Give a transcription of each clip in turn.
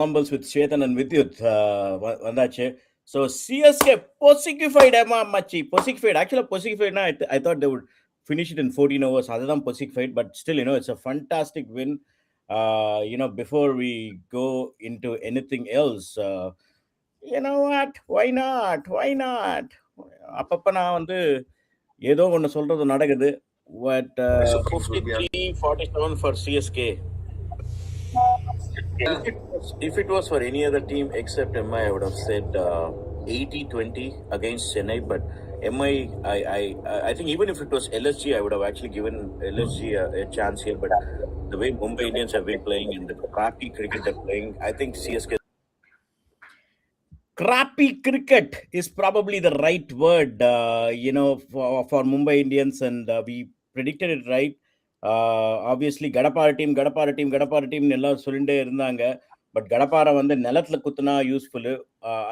Polambals with Shwethan and Vidyut vandache. So CSK posified machi posified. Actually, posified na I thought they would finish it in 14 overs. Other than posified, but still, it's a fantastic win. Before we go into anything else, you know what? Why not? Why not? அப்பப்ப நான் வந்து ஏதோ ஒன்று சொல்றது நடக்குது. But 53-47 for CSK. If it was for any other team except MI, I would have said 80-20 against Chennai. But MI, I think even if it was LSG, I would have actually given LSG a chance here. But the way Mumbai Indians have been playing and the crappy cricket they're playing, I think CSK. Crappy cricket is probably the right word, for Mumbai Indians, and we predicted it right. Obviously, Gadapara team எல்லாம் சொல்லிட்டே இருந்தாங்க. But கடப்பாரை வந்து நிலத்துல குத்துனா useful,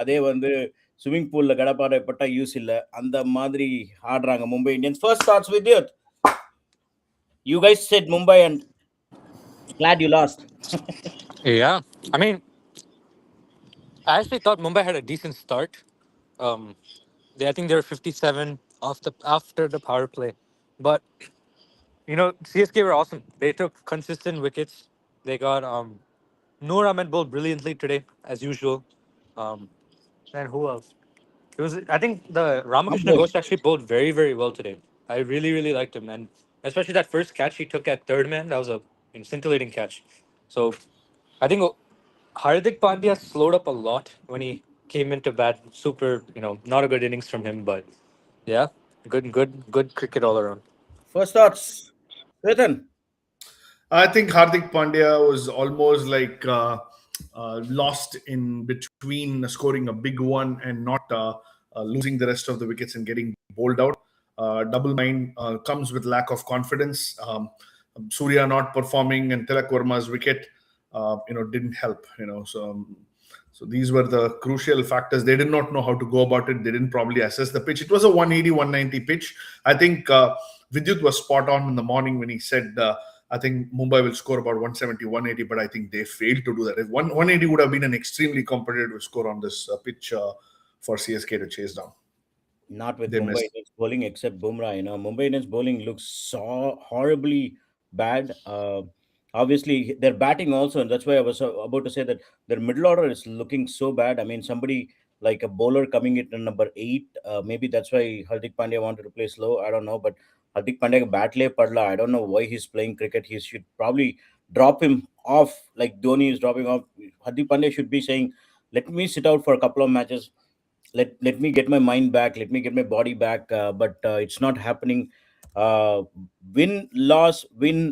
அதே வந்து swimming பூல்ல கடப்பாரை பட்டா யூஸ் இல்லை. அந்த மாதிரி ஆடுறாங்க Mumbai Indians. First thoughts with you guys set Mumbai and glad you lost. Yeah, I mean, I actually thought Mumbai had a decent start. I think they were 57 after the power play, but CSK were awesome. They took consistent wickets. They got Noor Ahmed bowled brilliantly today as usual. And who else? It was I think the Ramakrishna Ghosh actually bowled very very well today. I really really liked him, and especially that first catch he took at third man. That was a scintillating catch. So I think Hardik Pandya slowed up a lot when he came into bat. Super, not a good innings from him, but yeah, good cricket all around. First thoughts, Shwethan. I think Hardik Pandya was almost like lost in between scoring a big one and not losing the rest of the wickets and getting bowled out. Double mind comes with lack of confidence. Surya not performing and Tilak Verma's wicket, didn't help. So these were the crucial factors. They did not know how to go about it. They didn't probably assess the pitch. It was a 180-190 pitch. I think Vidyut was spot on in the morning when he said, I think Mumbai will score about 170-180, but I think they failed to do that. 180 would have been an extremely competitive score on this pitch for CSK to chase down. Not with Mumbai Indians bowling except Bumrah. Mumbai Indians bowling looks so horribly bad. Obviously, their batting also, and that's why I was about to say that their middle order is looking so bad. I mean, somebody like a bowler coming in at number 8, maybe that's why Hardik Pandya wanted to play slow. I don't know, but Hardik Pandya bat le padla. I don't know why he's playing cricket. He should probably drop him off like Dhoni is dropping off. Hardik Pandya should be saying, "Let me sit out for a couple of matches. Let me get my mind back. Let me get my body back." But it's not happening. Win loss win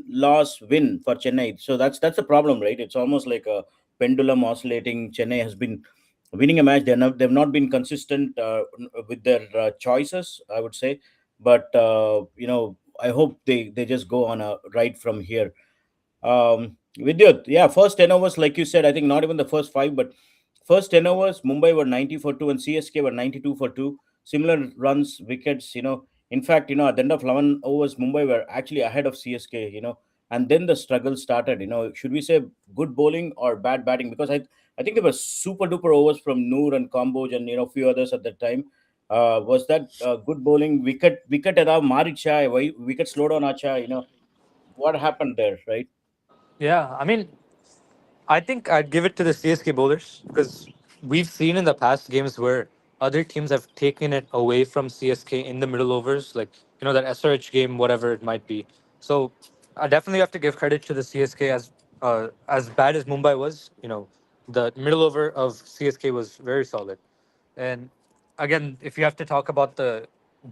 for Chennai. So that's the problem, right? It's almost like a pendulum oscillating. Chennai has been winning a match. They've not been consistent with their choices, I would say. But I hope they just go on a ride from here. Vidyut, yeah, first 10 overs, like you said, I think not even the first 5, but first 10 overs, Mumbai were 90 for 2 and CSK were 92 for 2. Similar runs, wickets, In fact, at the end of 11 overs, Mumbai were actually ahead of CSK, and then the struggle started. Should we say good bowling or bad batting? Because I think there were super duper overs from Noor and Kamboj and, a few others at that time. Was that good bowling? Wicket Maricha, wicket slowed on Acha, what happened there, right? Yeah, I mean, I think I'd give it to the CSK bowlers because we've seen in the past games where other teams have taken it away from CSK in the middle overs, like that SRH game, whatever it might be. So I definitely have to give credit to the CSK as bad as Mumbai was. The middle over of CSK was very solid. And again, if you have to talk about the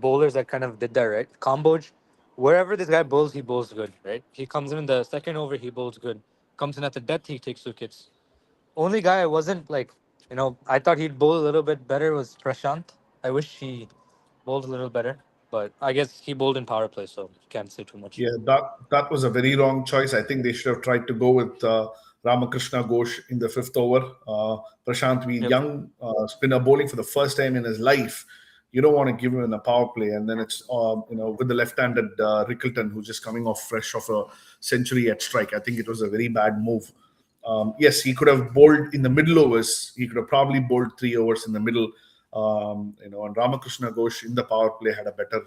bowlers that kind of did that, right? Kamboj, wherever this guy bowls, he bowls good, right? He comes in the second over, he bowls good. Comes in at the death, he takes wickets. Only guy I wasn't like, I thought he'd bowl a little bit better was Prashant. I wish he bowled a little better, but I guess he bowled in power play, so can't say too much. Yeah, that was a very wrong choice. I think they should have tried to go with Ramakrishna Ghosh in the 5th over. Prashant, young spinner bowling for the first time in his life. You don't want to give him in a power play, and then it's with the left-handed Rickleton, who's just coming off fresh off a century at strike. I think it was a very bad move. Yes, he could have bowled in the middle overs. He could have probably bowled 3 overs in the middle. And Ramakrishna Ghosh in the power play had a better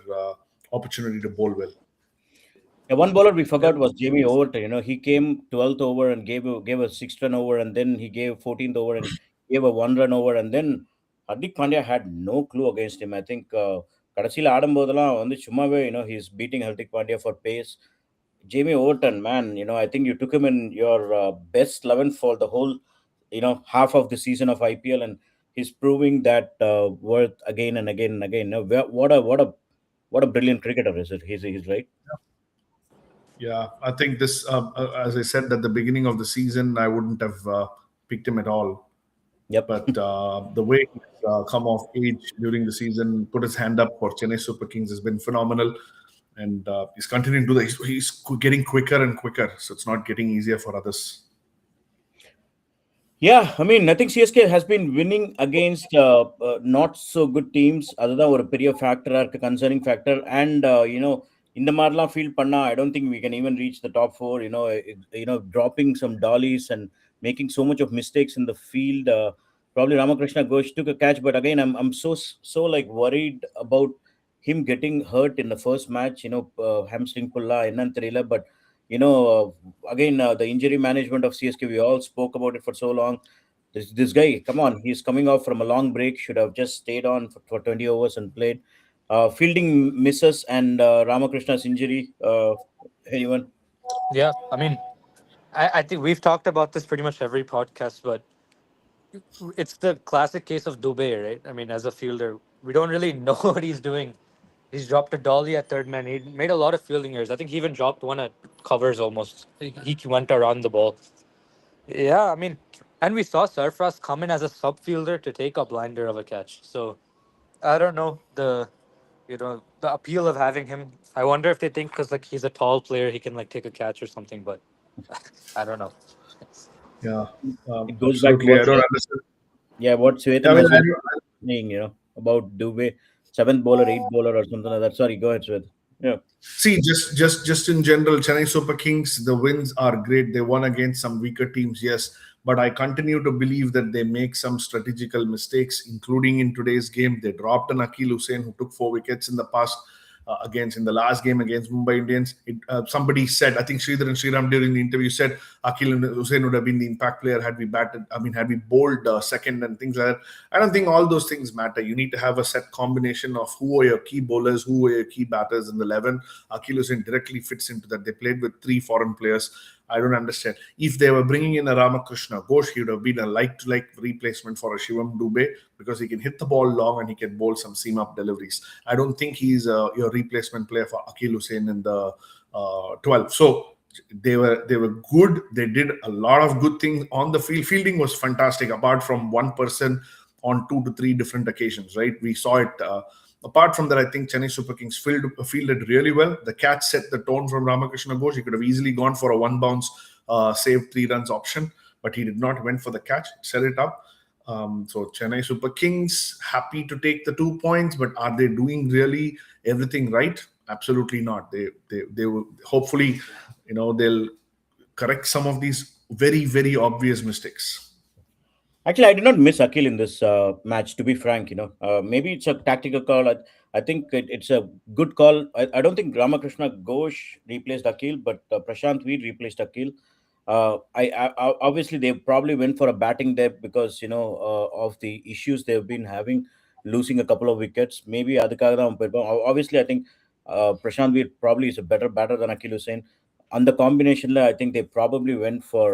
opportunity to bowl well. Yeah, one bowler we Yeah. forgot was Jamie Overton. He came 12th over and gave a 6 run over, and then he gave 14th over and gave a 1 run over, and then Hardik Pandya had no clue against him. I think கடைசியில் ஆடும்போதெல்லாம் வந்து சும்மாவே he's beating Hardik Pandya for pace. Jamie Overton, man, I think you took him in your best 11 for the whole half of the season of IPL, and he's proving that worth again and again and again. What a brilliant cricketer is it? He's right. Yeah, I think this, as I said at the beginning of the season, I wouldn't have picked him at all. Yep. But the way he's come off age during the season, put his hand up for Chennai Super Kings has been phenomenal. And he's continuing to do that. He's getting quicker and quicker. So it's not getting easier for others. Yeah, I mean, I think CSK has been winning against not so good teams. Other than ஒரு பெரிய factor, a concerning factor, and in the Marla field, Panna, I don't think we can even reach the top four. Dropping some dollies and making so much of mistakes in the field. Probably Ramakrishna Ghosh took a catch, but again, I'm so like worried about him getting hurt in the first match. Hamstring pulla, ennan theriyala, but again, the injury management of CSK, we all spoke about it for so long. This guy, come on, he's coming off from a long break, should have just stayed on for 20 overs and played. Fielding misses and Ramakrishna's injury. Anyone? Yeah. I mean, I think we've talked about this pretty much every podcast, but it's the classic case of Dubé, right? I mean, as a fielder, we don't really know what he's doing. He's dropped a dolly at third man. He made a lot of fielding errors. I think he even dropped one at covers almost. He went around the ball. Yeah, I mean, and we saw Sarfraz come in as a sub fielder to take a blinder of a catch. So I don't know the appeal of having him. I wonder if they think because like he's a tall player, he can like take a catch or something. But I don't know. Yeah, It goes back to absolutely. what I don't understand. what I Shwethan mean, has been saying, about Dubé, seventh bowler, eighth bowler, or something like that. Sorry, go ahead, Shwethan. Yeah. see, just in general, Chennai Super Kings, the wins are great. They won against some weaker teams, yes, but I continue to believe that they make some strategical mistakes, including in today's game. They dropped an Akil Hussain who took 4 wickets in the past against in the last game against Mumbai Indians. Somebody said, I think Sridhar and Sriram during the interview said Akil Hussain would have been the impact player had we batted. I mean, had we bowled second and things like that. I don't think all those things matter. You need to have a set combination of who are your key bowlers, who are your key batters in the 11. Akil Hussain directly fits into that. They played with 3 foreign players. I don't understand. If they were bringing in a Ramakrishna Ghosh, he would have been a like-to-like replacement for a Shivam Dubé because he can hit the ball long and he can bowl some seam-up deliveries. I don't think he's your replacement player for Akil Hussain in the 12. So they were good. They did a lot of good things on the field. Fielding was fantastic, apart from one person on 2 to 3 different occasions. Right, we saw it. Apart from that, I think Chennai Super Kings fielded really well. The catch set the tone from Ramakrishna Ghosh. He could have easily gone for a one bounce, save 3 runs option, but he did not. Went for the catch, set it up. So Chennai Super Kings happy to take the 2 points, but are they doing really everything right? Absolutely not. They will hopefully, they'll correct some of these very very obvious mistakes. Actually, I did not miss Akil in this match, to be frank. Maybe it's a tactical call. I think it's a good call. I don't think Ramakrishna Ghosh replaced Akil, but Prashant Veer replaced Akil. Obviously they probably went for a batting depth because of the issues they've been having, losing a couple of wickets. Maybe அதுக்காக தான் போயிருப்பாங்க. Obviously, I think Prashant Veer probably is a better batter than Akil Hussain. On the combination, I think they probably went for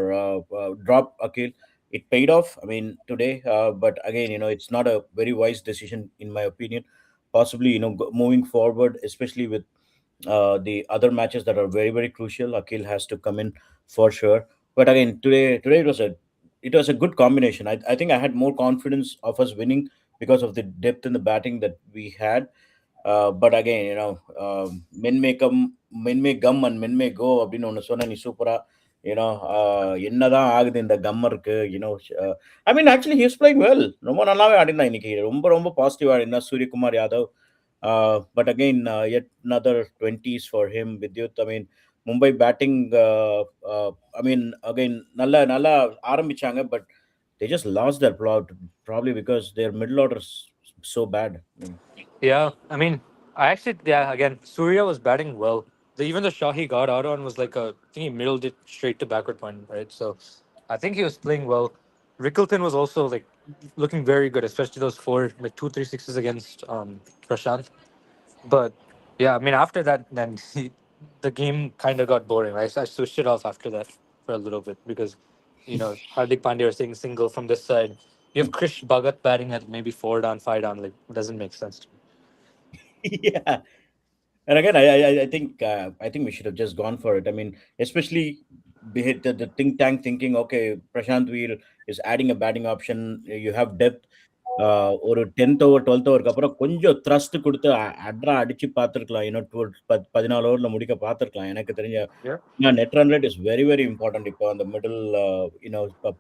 drop Akil. It paid off. I mean, today, but again, it's not a very wise decision in my opinion. Possibly, moving forward, especially with the other matches that are very very crucial, Akil has to come in for sure. But again, today it was a good combination. I think I had more confidence of us winning because of the depth in the batting that we had. But again, men may come, men may come, and men may go. அப்படின்னு ஒன்று சொன்ன நீ சூப்பரா என்னதான் ஆகுது இந்த கம்மருக்கு. I mean actually he's playing well. ரொம்ப நல்லாவே ஆடினா இன்னைக்கு. ரொம்ப ரொம்ப பாசிட்டிவ் ஆடினா Suryakumar Yadav. But again, yet another 20s for him. Vidyut, I mean, Mumbai batting. I mean, again, nalla ஆரம்பிச்சாங்க, but they just lost their plot probably because their middle order is so bad. I mean, Yeah, I mean, I actually, yeah, again, Surya was batting well. Even the shot he got out on was like a, I think he middled it straight to backward point, right? So I think he was playing well. Rickleton was also like looking very good, especially those four, like two, three sixes against Prashant. But yeah, I mean, after that, then the game kind of got boring, right? So I switched it off after that for a little bit because, Hardik Pandya was saying single from this side. You have Krish Bhagat batting at maybe four down, five down. Like, it doesn't make sense to me. yeah. And again, I think we should have just gone for it. I mean, especially the think tank thinking, okay, Prashant Wheel is adding a batting option. You have depth. ஒரு 10th over 12th ஓவருக்கு அப்புறம் கொஞ்சம் thrust கொடுத்து அட்ரா அடிச்சு பார்த்துருக்கலாம். 14 ஓவரில் முடிக்க பார்த்துருக்கலாம். எனக்கு தெரிஞ்ச Yeah. Net run rate is very very important இப்போ அந்த மிடில்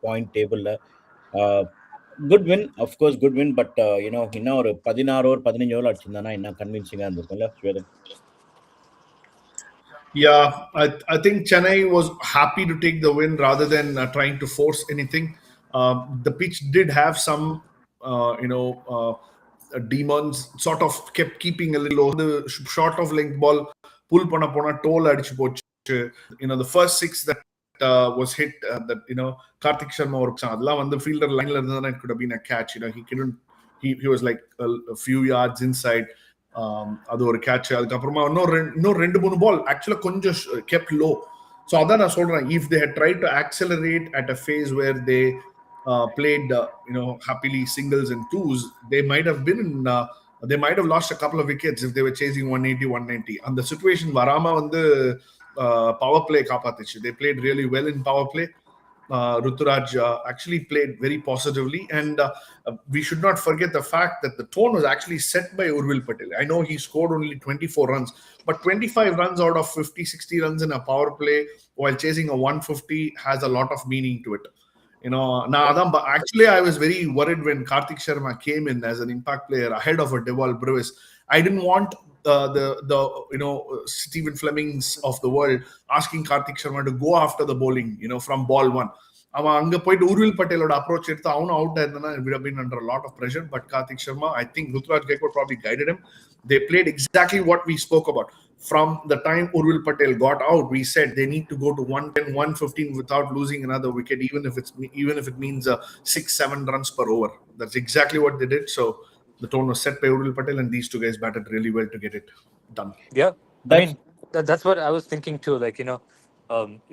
பாயிண்ட் டேபிளில். Good win, of course good win, but இன்னும் ஒரு 16 ஓவர் 15 ஓவர் அடிச்சிருந்தானா இன்னும் கன்வின்சிங்காக இருந்திருக்கும்ல Swethan. Yeah, I think Chennai was happy to take the win rather than trying to force anything. The pitch did have some, demons sort of kept keeping a little low. The short of length ball, pull pona pona, toll adichu pochu. The first six that was hit, that, Karthik Sharma or Adla, when the fielder line, it could have been a catch. He couldn't, he was like a few yards inside. அது ஒரு catch. அதுக்கப்புறமா இன்னும் ரெண்டு மூணு பால் ஆக்சுவலா கொஞ்சம் kept low. So அதான் நான் சொல்றேன், if they had tried to accelerate at a phase where they played happily singles and twos, they might have been they might have lost a couple of wickets if they were chasing 180 190. அந்த situation வராம வந்து power play காப்பாத்துச்சு. They played really well in power play. Ruturaj actually played very positively, and we should not forget the fact that the tone was actually set by Urvil Patel. I know he scored only 24 runs, but 25 runs out of 50 60 runs in a power play while chasing a 150 has a lot of meaning to it. Actually, I was very worried when Karthik Sharma came in as an impact player ahead of a Deval Brevis. I didn't want the Stephen Flemings of the world asking Karthik Sharma to go after the bowling, from ball one. அவன் அங்க போயிட்டு Urvil பட்டேலோட approach எடுத்து அவனும் out ஆயிருந்தா it would have been under a lot of pressure. But Karthik Sharma, I think Ruturaj Gaikwad probably guided him. They played exactly what we spoke about. From the time Urvil Patel got out, we said they need to go to 110, 115 without losing another wicket, even if it means 6-7 runs per over. That's exactly what they did. So the tone was set by Urvil Patel, and these two guys batted really well to get it done. Yeah, I That's mean that's what I was thinking too. Like, it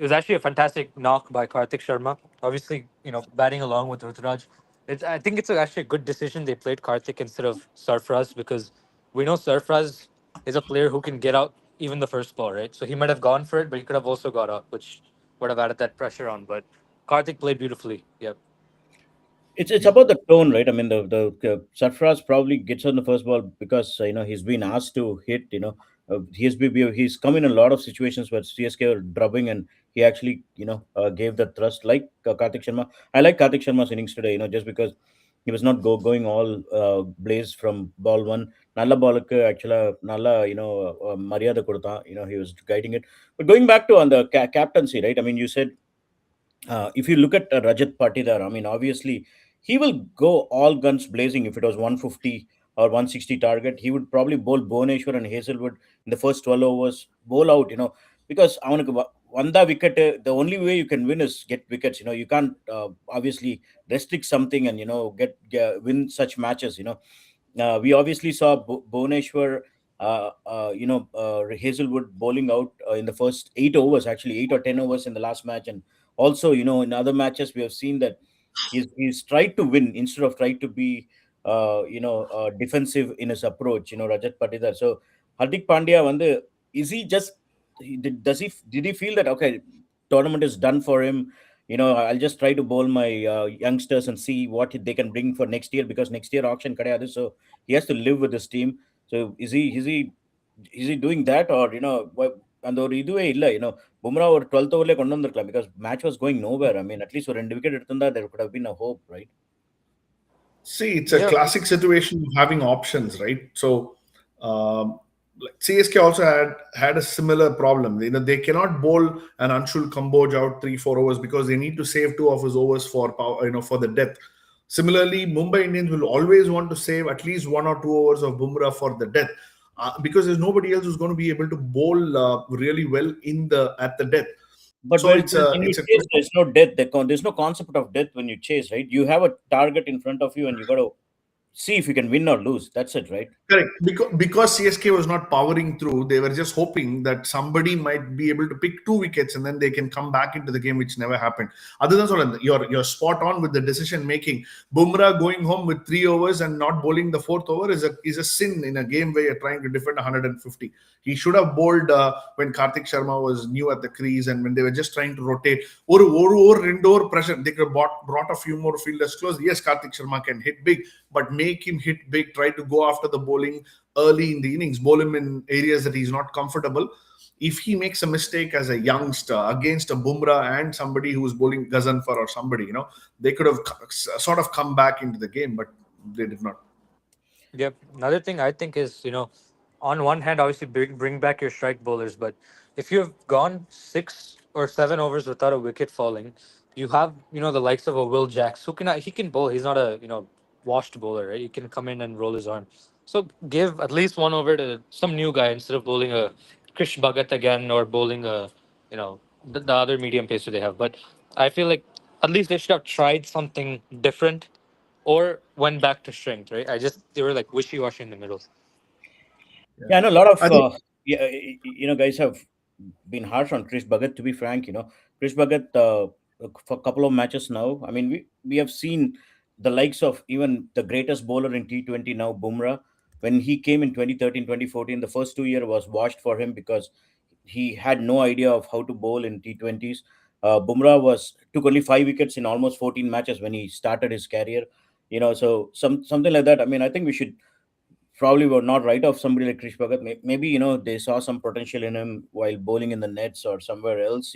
was actually a fantastic knock by Karthik Sharma. Obviously, batting along with Ruturaj. I think it's actually a good decision they played Karthik instead of Sarfraz, because we know Sarfraz is a player who can get out even the first ball, right? So he might have gone for it, but he could have also got out, which would have added that pressure on. But Karthik played beautifully. Yeah. it's about the tone, right? I mean, the Sarfraz probably gets on the first ball because he's been asked to hit. He's come in a lot of situations where CSK are drubbing, and he actually gave the thrust like Karthik Sharma. I like Karthik Sharma's innings today, just because he was not going all blaze from ball one. Nalla ballukku actually nalla மரியாதை கொடுத்தான். He was guiding it. But going back to on the captaincy, right? I mean, you said if you look at Rajat Patidar, I mean, obviously he will go all guns blazing. If it was 150 or 160 target, he would probably bowl Bhuvaneshwar and Hazelwood in the first 12 overs, bowl out, because அவனுக்கு வந்தா wicket, the only way you can win is get wickets. You can't obviously restrict something and win such matches. We obviously saw Bhuvaneshwar, Hazelwood bowling out in the first 8 overs, actually 8 or 10 overs in the last match, and also in other matches we have seen that he's tried to win instead of tried to be defensive in his approach. Rajat Patidar. So Hardik Pandya, is he just did he feel that okay, tournament is done for him? I'll just try to bowl my youngsters and see what they can bring for next year, because next year auction kadayadu, so he has to live with this team. So is he doing that, or அந்த ஒரு இதுவே இல்ல பும்ரா ஒரு 12th ஓவர்லயே கொண்டு வந்திருக்கலாம், because match was going nowhere. I mean, at least ஒரு 2 wicket எடுத்திருந்தா there could have been a hope, right? See, it's a Yeah. classic situation of having options, right? So, CSK also had a similar problem. They cannot bowl an Anshul Kamboj out 3-4 overs because they need to save two of his overs for power, for the depth. Similarly, Mumbai Indians will always want to save at least 1 or 2 overs of Bumrah for the depth, because there's nobody else who's going to be able to bowl really well at the depth. But So when you it's a chase, there's no death. There's no concept of death when you chase, right? You have a target in front of you, and you got to see if you can win or lose. That's it, right? Correct. Because CSK was not powering through, they were just hoping that somebody might be able to pick 2 wickets and then they can come back into the game, which never happened. Other than so, you're spot on with the decision making. Bumrah going home with 3 overs and not bowling the fourth over is a sin in a game where you're trying to defend 150. He should have bowled when Karthik Sharma was new at the crease and when they were just trying to rotate. Or pressure. They could have brought a few more fielders close. Yes, Karthik Sharma can hit big, but make him hit big. Try to go after the bowling early in the innings. Bowl him in areas that he's not comfortable. If he makes a mistake as a youngster against a Bumrah and somebody who's bowling Gazanfar or somebody, they could have sort of come back into the game, but they did not. Yep. Another thing I think is, on one hand, obviously bring back your strike bowlers, but if you've gone 6 or 7 overs without a wicket falling, you have, the likes of a Will Jacks who he can bowl. He's not a, washed bowler, right? He can come in and roll his arm. So give at least one over to some new guy instead of bowling a Krish Bhagat again or bowling the other medium pacer they have. But I feel like at least they should have tried something different or went back to strength, right? They were like wishy washy in the middle. Yeah, I Yeah. know a lot of I think guys have been harsh on Krish Bhagat. To be frank, Krish Bhagat for a couple of matches now. I mean, we have seen the likes of even the greatest bowler in T20 now, Bumrah. When he came in 2013, 2014, the first 2 year was washed for him because he had no idea of how to bowl in T20s. Bumrah took only 5 wickets in almost 14 matches when he started his career. So something like that. I mean, I think we should probably were not right of somebody like Krish Bhagat. Maybe they saw some potential in him while bowling in the nets or somewhere else.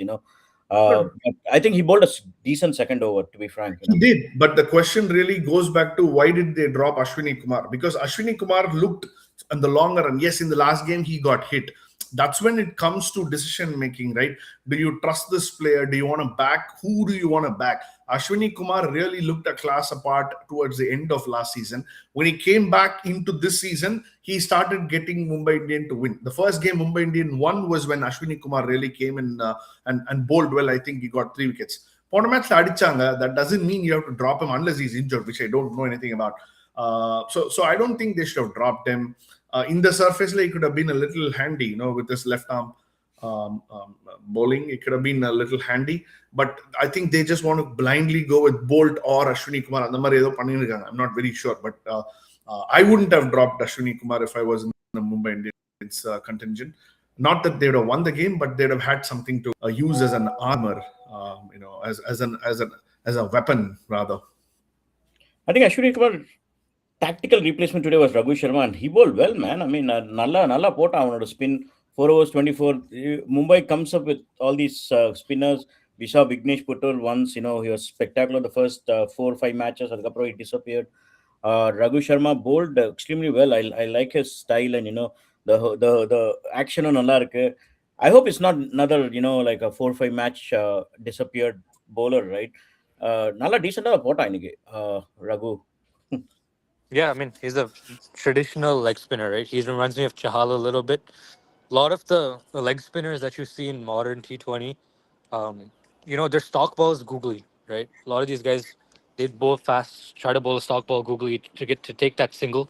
But I think he bowled a decent second over. To be frank, he did, but the question really goes back to why did they drop Ashwini Kumar? Because Ashwini Kumar looked in the longer run. Yes, in the last game he got hit. That's when it comes to decision making, right? Do you trust this player? Do you want to back? Who do you want to back? Ashwini Kumar really looked a class apart towards the end of last season. When he came back into this season, he started getting Mumbai Indian to win. The first game Mumbai Indian won was when Ashwini Kumar really came in and bowled well. I think he got 3 wickets. போன மேட்ச்ல அடிச்சாங்க. That doesn't mean you have to drop him unless he's injured, which I don't know anything about. So I don't think they should have dropped him. In the surface, it could have been a little handy, with this left arm bowling. It could have been a little handy, but I think they just want to blindly go with Bolt or Ashwini Kumar. I'm not very sure, but I wouldn't have dropped Ashwini Kumar if I was in the Mumbai Indians contingent. Not that they would have won the game, but they'd have had something to use as an armor, as a weapon rather. I think Ashwini Kumar tactical replacement today was Raghu Sharma, and he bowled well, man. I mean, nalla pota avanoda spin 4 overs 24. Mumbai comes up with all these spinners. We saw Vignesh Puttur once. He was spectacular the first 4 or 5 matches. Adukapro he disappeared. Raghu Sharma bowled extremely well. I like his style, and the action on nalla irukku. I hope it's not another like a 4 or 5 match disappeared bowler, right? Nalla decent pota inige Raghu. Yeah, I mean, he's a traditional leg spinner, right? He reminds me of Chahal a little bit. A lot of the leg spinners that you see in modern T20, their stock ball is googly, right? A lot of these guys, they bowl fast, try to bowl a stock ball googly to take that single.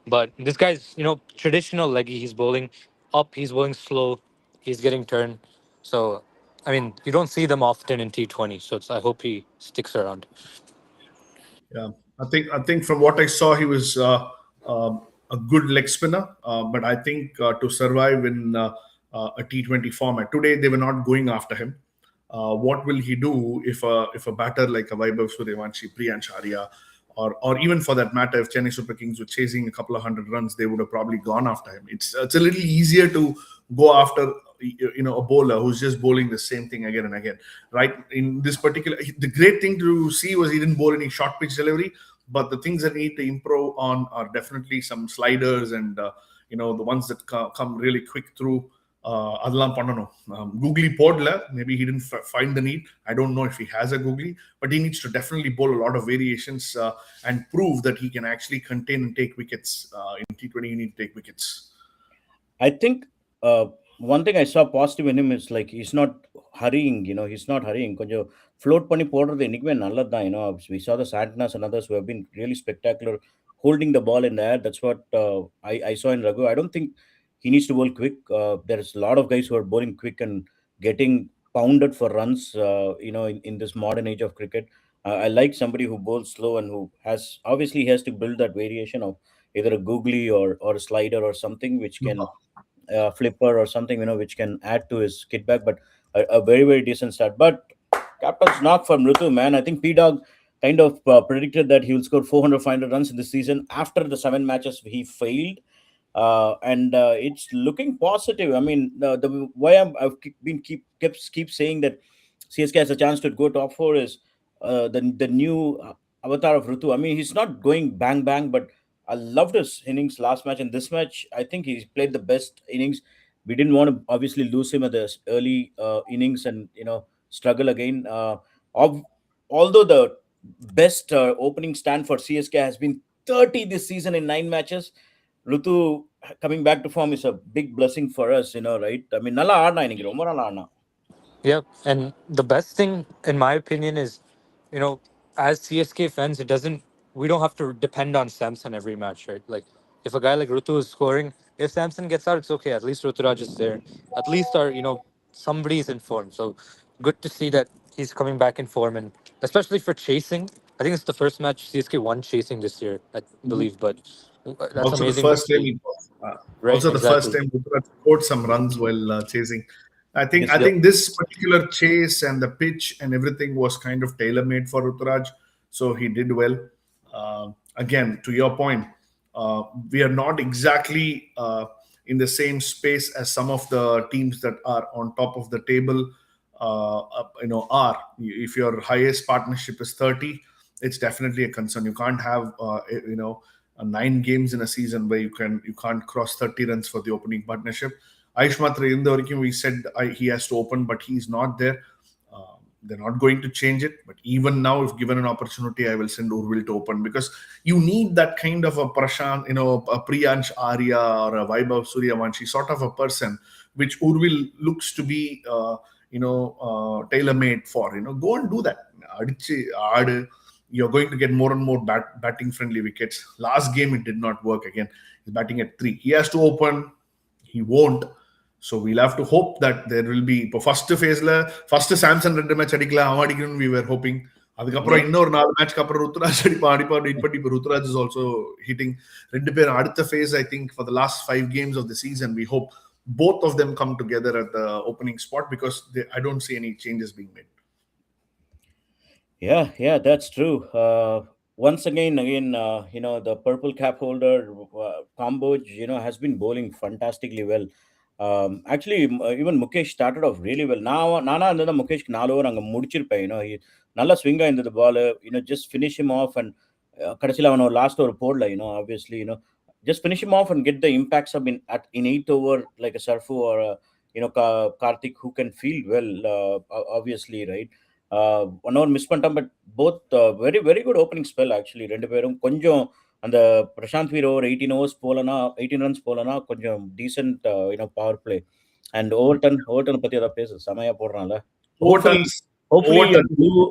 But this guy's, traditional leggy. He's bowling up, he's bowling slow, he's getting turned. So, I mean, you don't see them often in T20. So I hope he sticks around. Yeah, I think from what I saw, he was a good leg spinner. But I think to survive in a T20 format today, they were not going after him. What will he do if a batter like a Vaibhav Suryavanshi, Priyansh Arya, or even for that matter, if Chennai Super Kings were chasing a couple of hundred runs, they would have probably gone after him. It's a little easier to go after a bowler who's just bowling the same thing again and again, right? In this particular, the great thing to see was he didn't bowl any short pitch delivery, but the things that need to improve on are definitely some sliders and the ones that come really quick through. அதெல்லாம் பண்ணணும். Googly போடல, maybe he didn't find the need. I don't know if he has a googly, but he needs to definitely bowl a lot of variations and prove that he can actually contain and take wickets. In T20 you need to take wickets. I think one thing I saw positive in him is like he's not hurrying. He's not hurrying. கொஞ்சம் float பண்ணி போடுறது இன்னைக்குமே நல்லது தான். We saw the Santanas and others who have been really spectacular holding the ball in the air. That's what I saw in Raghu. I don't think he needs to bowl quick. There's a lot of guys who are bowling quick and getting pounded for runs. In this modern age of cricket, I like somebody who bowls slow and who obviously he has to build that variation of either a googly or a slider or something which can flipper or something, which can add to his kit bag. But a very, very decent start. But captain's knock from Ritu, man. I think P Dog kind of predicted that he will score 400, 500 runs in this season. After the 7 matches, he failed. And it's looking positive. I mean, the why I've been keep saying that CSK has a chance to go top four is the new avatar of Ritu. I mean, he's not going bang bang, but I loved his innings last match. And this match, I think he played the best innings. We didn't want to obviously lose him at the early innings and struggle again. Of, although the best opening stand for CSK has been 30 this season in 9 matches, Rutu coming back to form is a big blessing for us, right? I mean, nalla aadna inningi, romba nalla aadna. Yep. And the best thing, in my opinion, is, as CSK fans, we don't have to depend on Samson every match, right? Like, if a guy like Rutu is scoring, if Samson gets out, it's okay. At least Ruturaj is there. At least somebody's in form. So good to see that he's coming back in form. And especially for chasing, I think it's the first match CSK won chasing this year, I believe. But that's Also the amazing to first time see. he, uh, Right, also the first exactly. time Gujarat scored some runs while chasing. I think Yes, I yeah. think this particular chase and the pitch and everything was kind of tailor made for Ruturaj, so he did well. Again, to your point, we are not exactly in the same space as some of the teams that are on top of the table. Are if your highest partnership is 30, it's definitely a concern. You can't have 9 games in a season where you can't cross 30 runs for the opening partnership. Aish Matra in the Orikim, we said he has to open, but he's not there. They're not going to change it. But even now, if given an opportunity, I will send Urvil to open because you need that kind of a Prashant, a Priyansh Arya or a Vaibhav Suryavanshi sort of a person, which Urvil looks to be, tailor made for. Go and do that. You're going to get more and more batting friendly wickets. Last game, it did not work again. He's batting at 3. He has to open. He won't. So we'll have to hope that there will be first phase first Samson 2 match adikala we were hoping. அதுக்கப்புறம் இன்னொரு 4 மேட்ச்க்கு அப்புறம் ருத்ராஜ் அடிப்பா இப்ப Ruturaj is also hitting. 2 பேர் அடுத்த phase. I think for the last 5 games of the season we hope both of them come together at the opening spot because I don't see any changes being made. Yeah, that's true. Once again, the purple cap holder, Kamboj, has been bowling fantastically well. Actually, even Mukesh started off really well. Nana and then Mukesh Nalo and Mudichirpa, he Nala swinger into the ball, just finish him off and Kadasila last over podla, obviously, just finish him off and get the impacts of in 8th over like a Sarfu or Karthik who can field well, obviously, right? One hour miss பண்ணிட்டோம் but both very very good opening spell actually ரெண்டு பேரும் கொஞ்சம் அந்த பிரசாந்த் வீர் over 18 overs போலனா 18 runs போலனா கொஞ்சம் decent power play and Overton பத்தி ஏதாவது பேசு செமையா போடுறான்ல hopefully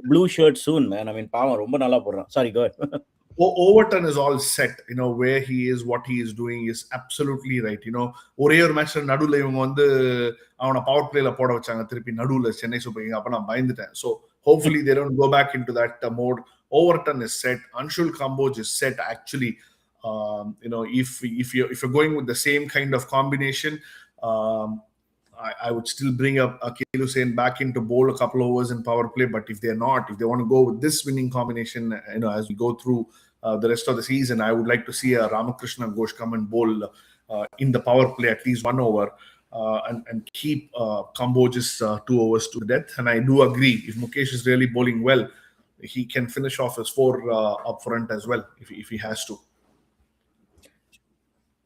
blue shirt soon man. I mean பாவம் ரொம்ப நல்லா போடுறான். Sorry, go ahead. Overton is all set. Where he is, what he is doing is absolutely right. ஒரே ஒரு மேட்ச்ல நடுவுல இவங்க வந்து அவனை பவர் பிளேல போட வச்சாங்க திருப்பி நடுவுல சென்னை சூப்பர் கிங். அப்ப நான் பயந்துட்டேன். So hopefully they don't go back into that mode. Overton is set. Anshul Kamboj is set actually. If you're going with the same kind of combination, I would still bring up Akhil Hussain back into bowl a couple of overs in power play. But if they're not, if they want to go with this winning combination, as we go through the rest of the season, I would like to see a Ramakrishna Ghosh come and bowl in the power play at least 1 over and keep Kamboj's 2 overs to death. And I do agree, if Mukesh is really bowling well, he can finish off his 4 up front as well if he has to.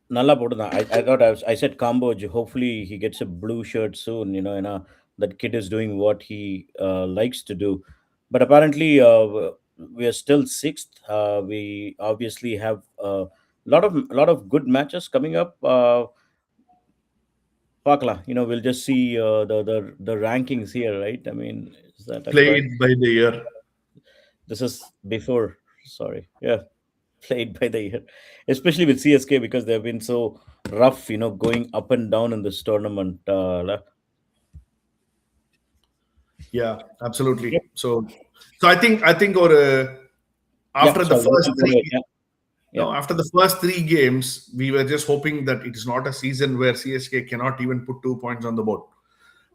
Nalla போட்டுதான். I thought I said Kamboj. Hopefully he gets a blue shirt soon. That kid is doing what he likes to do. But apparently, we are still sixth. We obviously have a lot of good matches coming up. Pakla, we'll just see the rankings here, right? I mean, is that a correct? Played by the year. This is before. Sorry, yeah, played by the year, especially with CSK because they've been so rough, going up and down in this tournament. Yeah, absolutely. Yep. So I think or Yeah, after the sorry, you first can go three ahead. Yeah, yeah. no, after the first three games, we were just hoping that it is not a season where CSK cannot even put 2 points on the board.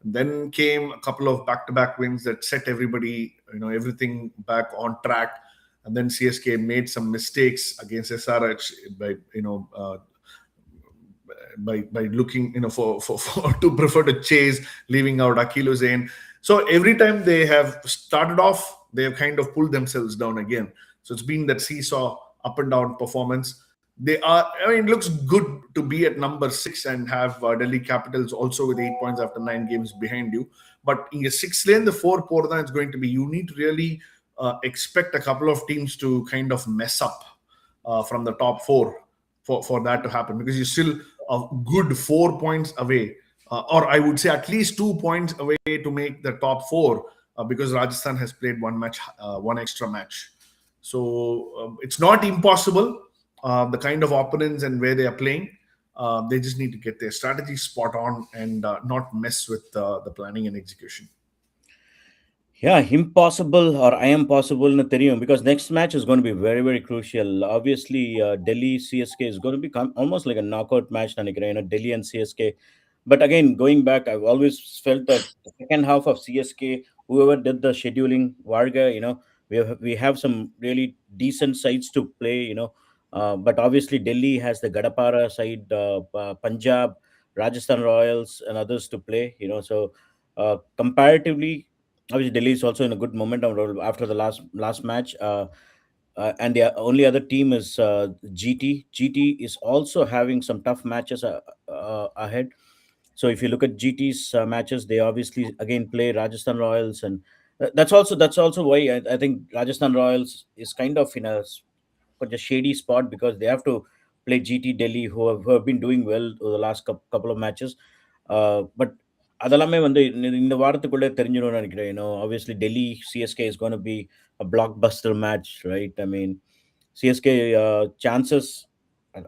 Then came a couple of back-to-back wins that set everybody, everything back on track. And then CSK made some mistakes against SRH by, by looking, for to prefer to chase, leaving out Akil Hussain. So every time they have started off, they have kind of pulled themselves down again. So it's been that seesaw up and down performance. It looks good to be at number six and have Delhi Capitals also with 8 points after 9 games behind you. But in a sixth lane, the four Portland is going to be, you need to really expect a couple of teams to kind of mess up from the top four for that to happen, because you're still a good 4 points away, or I would say at least 2 points away to make the top four, because Rajasthan has played one match, one extra match. So it's not impossible. The kind of opponents and where they are playing, they just need to get their strategy spot on and not mess with the planning and execution. Yeah, impossible or I am possible in தெரியும் because next match is going to be very very crucial. Obviously, Delhi CSK is going to become almost like a knockout match. நினைக்கிறேன், Delhi and CSK. But again, going back, I've always felt that the second half of CSK, whoever did the scheduling, Varga, we have some really decent sides to play. But obviously Delhi has the Gadapara side, Punjab, Rajasthan Royals, and others to play. Comparatively, obviously Delhi is also in a good momentum role after the last match. And the only other team is GT. GT is also having some tough matches ahead. So if you look at GT's matches, they obviously again play Rajasthan Royals, and that's also why I think Rajasthan Royals is kind of in a shady spot because they have to play GT Delhi, who have been doing well over the last couple of matches. But அதெல்லாமே வந்து இந்த வாரத்துக்குள்ளே தெரிஞ்சிடும்னு நினைக்கிறேன். Obviously Delhi CSK is going to be a blockbuster match, right? I mean, CSK chances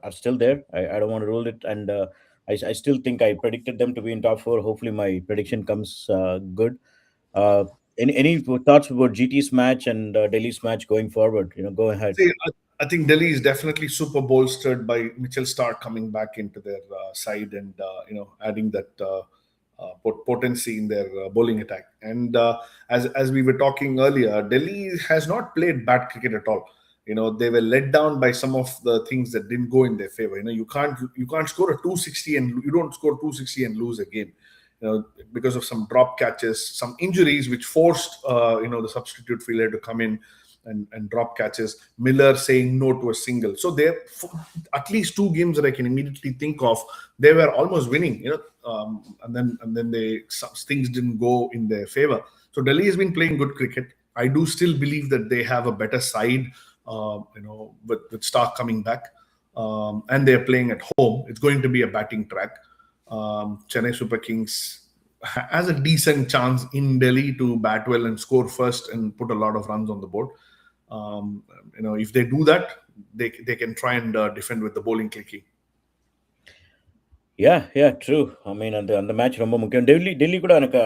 are still there. I don't want to rule it, and I still think I predicted them to be in top four. Hopefully, my prediction comes good. Uh, any thoughts about GT's match and Delhi's match going forward? Go ahead. See, I think Delhi is definitely super bolstered by Mitchell Stark coming back into their side and adding that potency in their bowling attack. And as we were talking earlier, Delhi has not played bad cricket at all. They were let down by some of the things that didn't go in their favor. You can't score a 260 and you don't score 260 and lose a game. Because of some drop catches, some injuries which forced the substitute fielder to come in and drop catches. Miller saying no to a single. So there, at least two games that I can immediately think of, they were almost winning. And then things didn't go in their favor. So Delhi has been playing good cricket. I do still believe that they have a better side. With Stark coming back, and they're playing at home. It's going to be a batting track. Chennai Super Kings has a decent chance in Delhi to bat well and score first and put a lot of runs on the board. If they do that, they can try and defend with the bowling clicky. Yeah, true. I mean, அந்த match ரொம்ப முக்கியம். டெல்லி கூட எனக்கு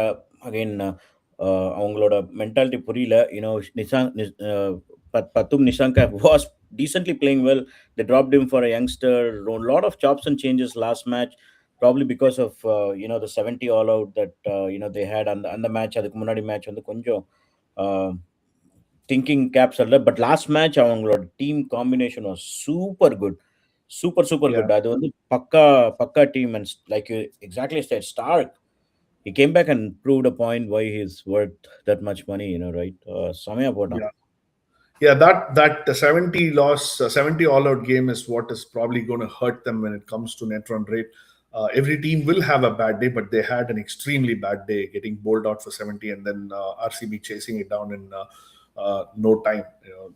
again அவங்களோட mentality புரியல. நிஷாங்க் பத்தும் Nishank was decently playing well. They dropped him for a youngster. A lot of chops and changes last match, probably because of the 70 all out that they had அந்த match. அதுக்கு முன்னாடி மேட்ச் வந்து கொஞ்சம் thinking caps அல்ல. But last match அவங்களோட team combination was super good. Super Yeah. good. அது வந்து பக்கா team. And like you exactly said, Stark, he came back and proved a point why he's worth that much money, right? செமையா போட்டான். Yeah. Yeah, that 70 loss, 70 all out game is what is probably going to hurt them when it comes to net run rate. Every team will have a bad day, but they had an extremely bad day, getting bowled out for 70, and then RCB chasing it down in no time.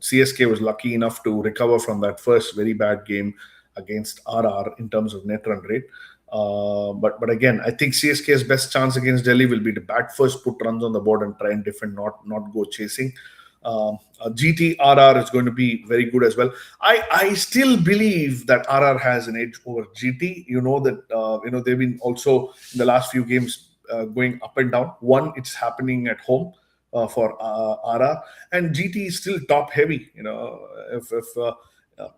CSK was lucky enough to recover from that first very bad game against RR in terms of net run rate. But again, I think CSK's best chance against Delhi will be to bat first, put runs on the board, and try and defend, not go chasing. GTRR is going to be very good as well. I still believe that RR has an edge over GT. You know that they've been also in the last few games going up and down. One, it's happening at home for RR, and GT is still top heavy.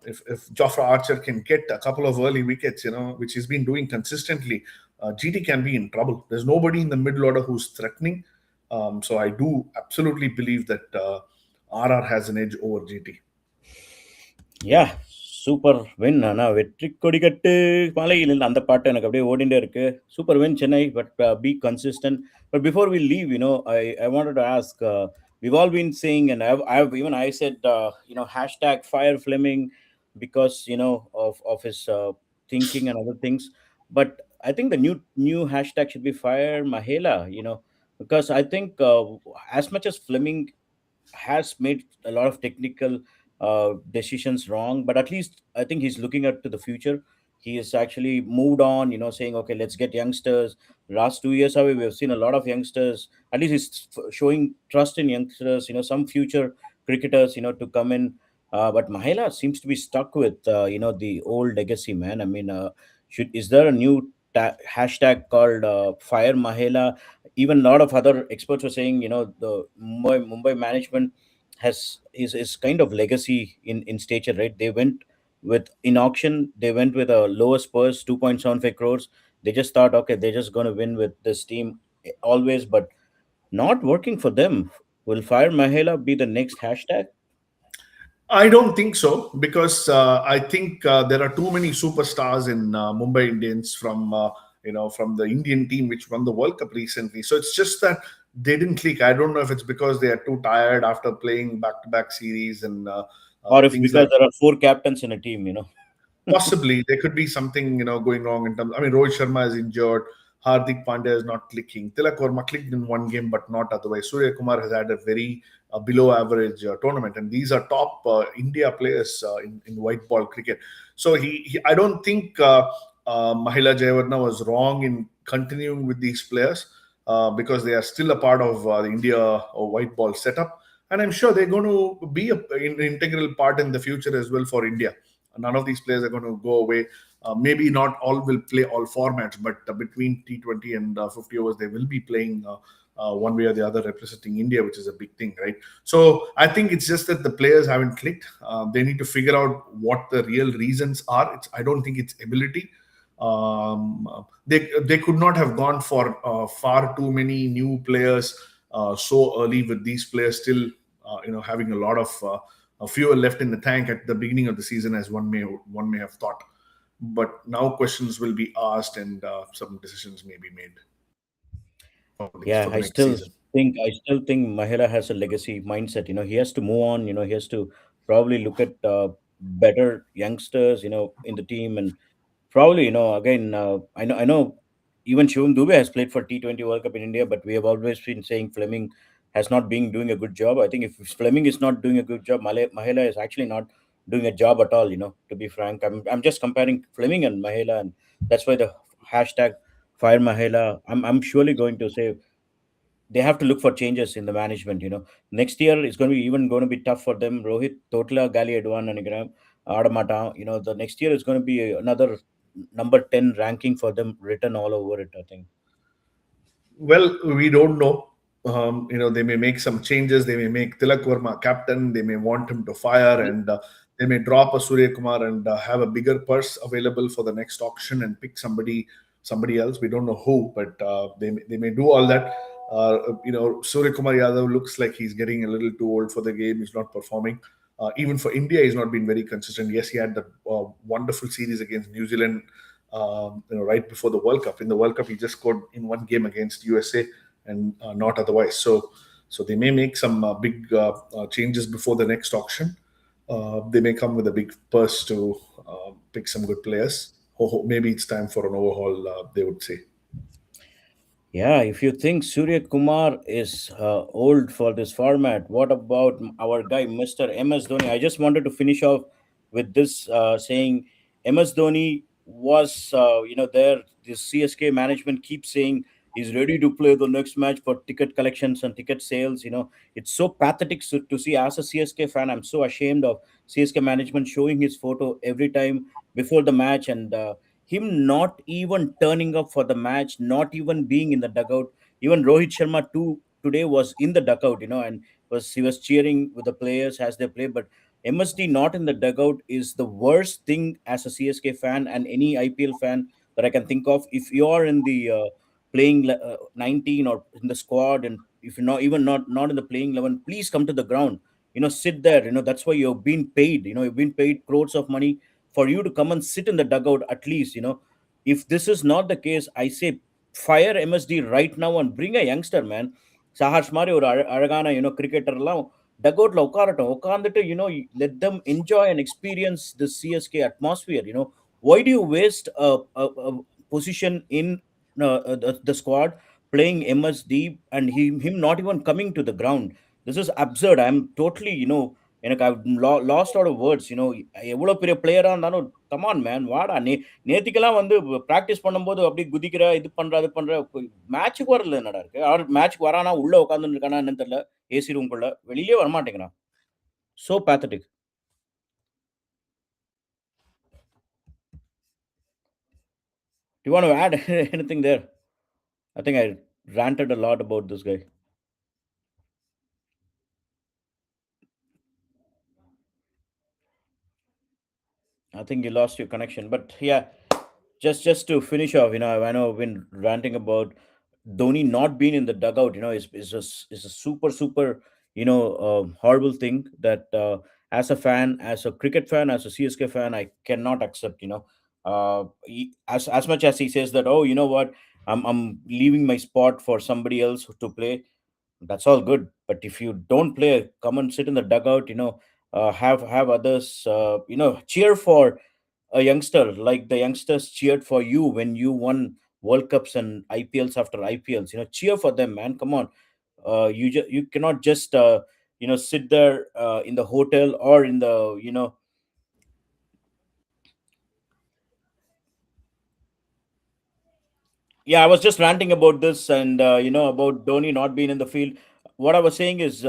If Jofra Archer can get a couple of early wickets, which he's been doing consistently, GT can be in trouble. There's nobody in the middle order who's threatening. So I do absolutely believe that RR has an edge over GT. Yeah, super win. ஆனால் வெற்றி கொடி கட்டு மலையில் அந்த பாட்டு எனக்கு அப்படியே ஓடிண்டே இருக்கு. Super win Chennai, but be consistent. But before we leave, I wanted to ask, we've all been saying, and I've even I said, hashtag fire Fleming because, of his thinking and other things. But I think the new hashtag should be fire Mahela, because I think as much as Fleming has made a lot of technical decisions wrong, but at least I think he's looking at to the future. He has actually moved on, saying, okay, let's get youngsters. Last 2 years away, we've seen a lot of youngsters. At least he's showing trust in youngsters, some future cricketers, to come in. But Mahela seems to be stuck with, the old legacy, man. I mean, is there a new hashtag called Fire Mahela? Even a lot of other experts were saying, the Mumbai management is kind of legacy in stature, right? They went with in auction, they went with a lowest purse, 2.75 crores. They just thought, okay, they're just going to win with this team always, but not working for them. Will Fire Mahela be the next hashtag? I don't think so because I think there are too many superstars in Mumbai Indians from the Indian team which won the World Cup recently. So it's just that they didn't click. I don't know if it's because they are too tired after playing back-to-back series and Or if things because like. there are four captains in a team? Possibly there could be something going wrong in terms. I mean, Rohit Sharma is injured. Hardik Pandya is not clicking. Tilak Verma clicked in one game, but not otherwise. Surya Kumar has had a very below average tournament, and these are top India players in white ball cricket. So I don't think Mahila Jayawardena was wrong in continuing with these players because they are still a part of the India white ball setup, and I'm sure they're going to be an integral part in the future as well for India. None of these players are going to go away. Maybe not all will play all formats, but between T20 and 50 overs, they will be playing one way or the other representing India, which is a big thing, right? So I think it's just that the players haven't clicked. They need to figure out what the real reasons are. I don't think it's ability. They could not have gone for far too many new players so early with these players still having a lot of fuel left in the tank at the beginning of the season, as one may have thought. But now questions will be asked and some decisions may be made Yeah, for the next season. I still think Mahela has a legacy mindset. He has to move on. He has to probably look at better youngsters, in the team, and probably, again, I know, even Shivam Dubey has played for T20 World Cup in India, but we have always been saying Fleming has not been doing a good job. I think if Fleming is not doing a good job, Mahela is actually not doing a job at all. To be frank, I'm just comparing Fleming and Mahela, and that's why the hashtag Fire Mahela. I'm surely going to say they have to look for changes in the management. Next year is going to be tough for them. Rohit Totla Gali Edwan and Adamata. The next year is going to be another number 10 ranking for them written all over it, I think. Well, we don't know. They may make some changes. They may make Tilak Verma captain. They may want him to fire, and they may drop a Surya Kumar and have a bigger purse available for the next auction and pick somebody else. We don't know who, but they may do all that. Surya Kumar Yadav looks like he's getting a little too old for the game. He's not performing. Even for India, he's not been very consistent. Yes, he had the wonderful series against New Zealand right before the World Cup. In the World Cup, he just scored in one game against USA and not otherwise. So So they may make some big changes before the next auction. They may come with a big purse to pick some good players. Maybe it's time for an overhaul, they would say. Yeah, if you think Surya Kumar is old for this format, what about our guy, Mr. MS Dhoni? I just wanted to finish off with this saying MS Dhoni was, there. The CSK management keeps saying he's ready to play the next match for ticket collections and ticket sales. It's so pathetic to see. As a CSK fan, I'm so ashamed of CSK management showing his photo every time before the match, and him not even turning up for the match, not even being in the dugout. Even Rohit Sharma too today was in the dugout, and he was cheering with the players as they play. But MSD not in the dugout is the worst thing as a CSK fan and any IPL fan that I can think of. If you are in the playing 19 or in the squad, and if you're not even not in the playing 11, please come to the ground. Sit there. That's why you've been paid. You've been paid crores of money for you to come and sit in the dugout at least. If this is not the case, I say fire MSD right now and bring a youngster, man. Saharsh Mari or Aragana, cricketer dugout la உட்காந்துட்டு let them enjoy and experience the CSK atmosphere. Why do you waste a position in the squad playing MSD and him not even coming to the ground? This is absurd. I'm totally, எனக்கு I've lost out of words. எவ்வளோ பெரிய பிளேயராக இருந்தாலும் come on man வாடா நேத்திக்கெல்லாம் practice பண்ணும்போது அப்படியே குதிக்கிற இது பண்ற அது பண்ற மேட்சுக்கு வரல என்னடா இருக்கு அவர் மேட்ச்க்கு வரானா உள்ள உட்காந்துட்டு இருக்கானா என்னன்னு தெரியல ஏசி ரூம்குள்ள வெளியே வரமாட்டேங்கிறான் so pathetic. Do you want to add anything there? I think I ranted a lot about this guy. I think you lost your connection, but yeah, just to finish off, I know I've been ranting about Dhoni not being in the dugout. Is a super horrible thing that as a fan, as a cricket fan, as a CSK fan, I cannot accept. As much as he says that, oh, you know what, I'm leaving my spot for somebody else to play. That's all good, but if you don't play, come and sit in the dugout. Have others cheer for a youngster like the youngsters cheered for you when you won World Cups and IPLs after IPLs. Cheer for them, man. Come on. You cannot just sit there in the hotel or in the Yeah, I was just ranting about this and about Dhoni not being in the field. What I was saying is,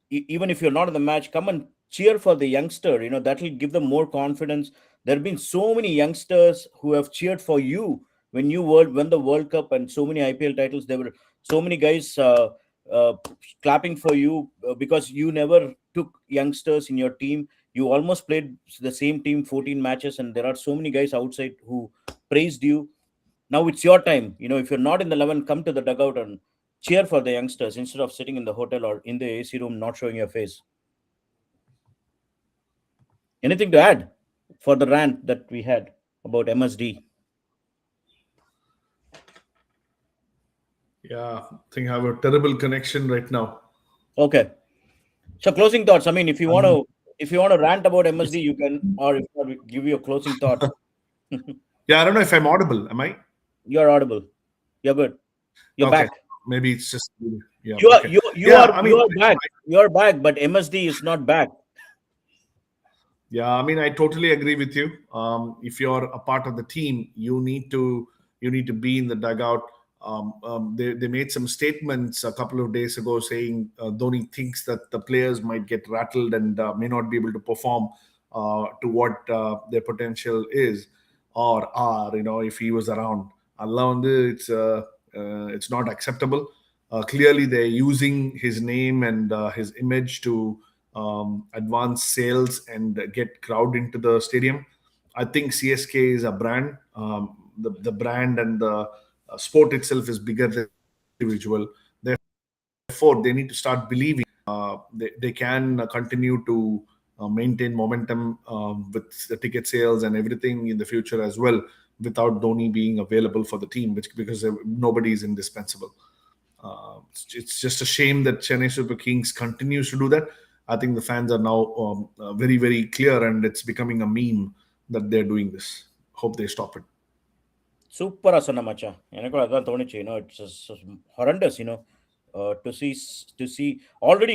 even if you're not in the match, come and cheer for the youngster. That will give them more confidence. There have been so many youngsters who have cheered for you when you won the World Cup and so many IPL titles. There were so many guys uh, clapping for you because you never took youngsters in your team. You almost played the same team 14 matches, and there are so many guys outside who praised you. Now it's your time. If you're not in the 11, come to the dugout and cheer for the youngsters instead of sitting in the hotel or in the AC room not showing your face. Anything to add for the rant that we had about MSD? Yeah, I think I have a terrible connection right now. Okay. So closing thoughts. I mean, Um, if you want to rant about yes. MSD, you can, or if not, we give you a closing thought. Yeah, I don't know if I'm audible. Am I? You're audible. You're good. You're Okay. back. Maybe it's just, yeah. You are Okay. you you Yeah, are I you mean, are back. You are back, but MSD is not back. yeah, I mean, I totally agree with you. If you're a part of the team, you need to be in the dugout. They made some statements a couple of days ago saying Dhoni thinks that the players might get rattled and may not be able to perform to what their potential is or are. If he was around, Allah it's not acceptable. Clearly, they're using his name and his image to advance sales and get crowd into the stadium. I think CSK is a brand. The brand and the sport itself is bigger than individual. Therefore, they need to start believing they can continue to maintain momentum with the ticket sales and everything in the future as well without Dhoni being available for the team, which because nobody is indispensable. It's just a shame that Chennai Super Kings continues to do that. I think the fans are now very, very clear, and it's becoming a meme that they're doing this. Hope they stop it. சூப்பரா சொன்ன மச்சான். எனக்கும் அதான் தோணுச்சு. It's horrendous, to see already,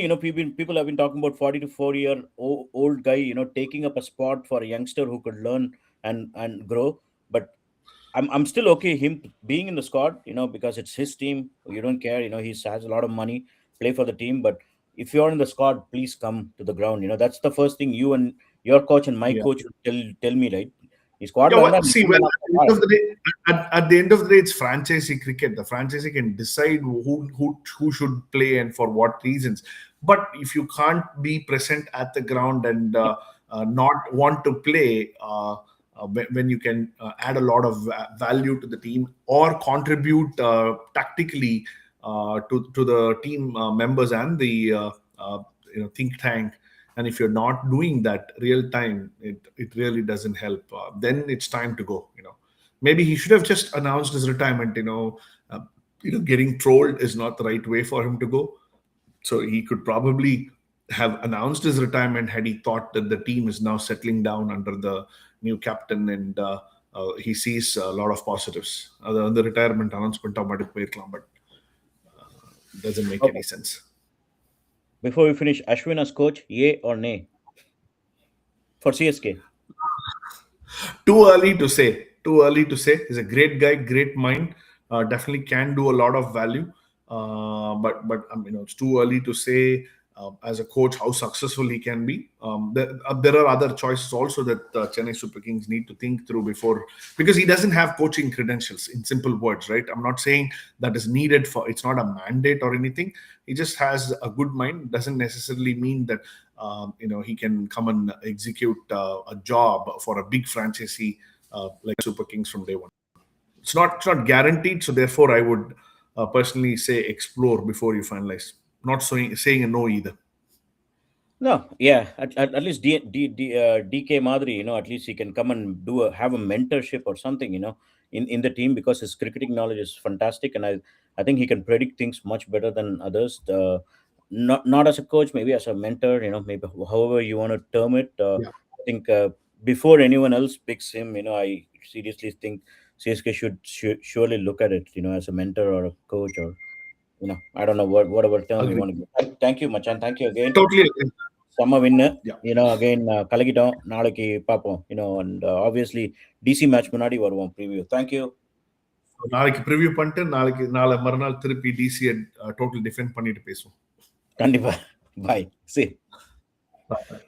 people have been talking about 40 to 4 year old guy, taking up a spot for a youngster who could learn and grow. But I'm still okay him being in the squad, because it's his team. You don't care, he has a lot of money, play for the team. But if you're in the squad, please come to the ground. That's the first thing you and your coach and my Yeah. coach would tell me, right? He squad Yeah, la well, irundha see, well, at the end of the day, at the end of the day, it's franchisee cricket. The franchisee can decide who should play and for what reasons. But if you can't be present at the ground and not want to play, when you can add a lot of value to the team or contribute tactically to the team members and the think tank, and if you're not doing that real time, it really doesn't help. Then it's time to go. Maybe he should have just announced his retirement. Getting trolled is not the right way for him to go. So he could probably have announced his retirement had he thought that the team is now settling down under the new captain, and he sees a lot of positives. The retirement announcement but doesn't make Okay. any sense. Before we finish, Ashwin as coach, yay or nay for CSK? Too early to say. Too early to say. He's a great guy, great mind. Definitely can do a lot of value. But it's too early to say as a coach how successful he can be. There are other choices also that Chennai Super Kings need to think through before, because he doesn't have coaching credentials. In simple words, right? I'm not saying that is needed for. It's not a mandate or anything. He just has a good mind. Doesn't necessarily mean that he can come and execute a job for a big franchisee like Super Kings from day one. It's not guaranteed. So therefore, I would personally say explore before you finalize. Not saying a no either. No, yeah, at least DK Madri, at least he can come and have a mentorship or something, in the team, because his cricketing knowledge is fantastic, and I think he can predict things much better than others. Not as a coach, maybe as a mentor, maybe however you want to term it. Yeah. I think before anyone else picks him, I seriously think CSK should surely look at it, as a mentor or a coach, or I don't know whatever term you Agree. want to give. Thank you, Machan. Thank you again. Totally agree. செம்ம வின்னு Yeah. Again கலக்கிட்டோம். நாளைக்கு பார்ப்போம். And obviously DC match முன்னாடி வருவோம் preview. Thank you. நாளைக்கு preview பண்ணிட்டு நாளை மறுநாள் திருப்பி டிசி டோட்டல் டிஃபெண்ட் பண்ணிட்டு பேசுவோம். கண்டிப்பா. பாய். See. Bye.